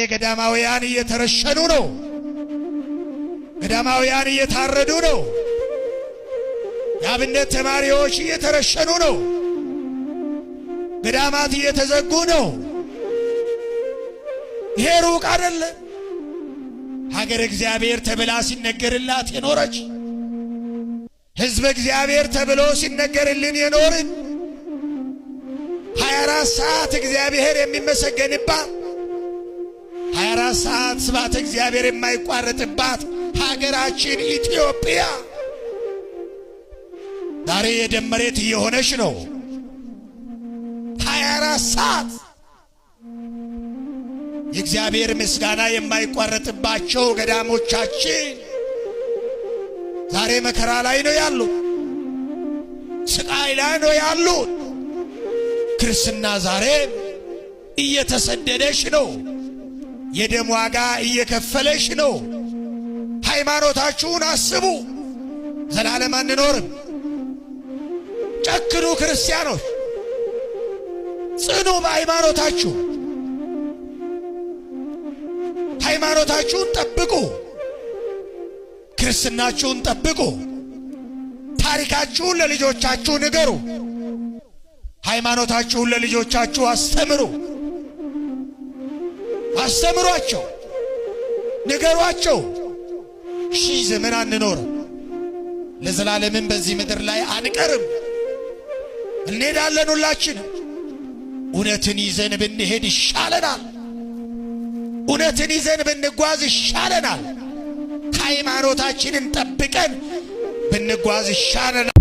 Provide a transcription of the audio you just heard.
ገዳማውያን እየተረሸኑ ነው። ገዳማውያን እየታረዱ ነው። የአብነት ተማሪዎች እየተረሸኑ ነው። ገዳማት እየተዘጉ ነው። ይሄ ሩቅ አይደለም። ሀገር እግዚአብሔር ተብላ ሲነገርላት የኖረች ሕዝብ እግዚአብሔር ተብሎ ሲነገርልን የኖርን 24 ሰዓት እግዚአብሔር የሚመሰገንባት 24 ሰዓት ስብሐተ እግዚአብሔር የማይቋረጥባት ሀገራችን ኢትዮጵያ ዛሬ የደም መሬት እየሆነች ነው። 24 ሰዓት የእግዚአብሔር ምስጋና የማይቋረጥባቸው ገዳሞቻችን ዛሬ መከራ ላይ ነው ያሉት፣ ስቃይ ላይ ነው ያሉት። ክርስትና ዛሬ እየተሰደደች ነው። የደም ዋጋ እየከፈለች ነው። ሃይማኖታችሁን አስቡ። ዘላለም አንኖርም። ጨክኑ ክርስቲያኖች፣ ጽኑ በሃይማኖታችሁ። ሃይማኖታችሁን ጠብቁ። ክርስትናችሁን ጠብቁ። ታሪካችሁን ለልጆቻችሁ ንገሩ። ሃይማኖታችሁን ለልጆቻችሁ አስተምሩ። አስተምሯቸው፣ ንገሯቸው። ሺህ ዘመን አንኖርም። ለዘላለምም በዚህ ምድር ላይ አንቀርም። እንሄዳለን። ሁላችንም እውነትን ይዘን ብንሄድ ይሻለናል። እውነትን ይዘን ብንጓዝ ይሻለናል። ሃይማኖታችንን ጠብቀን ብንጓዝ ይሻለናል።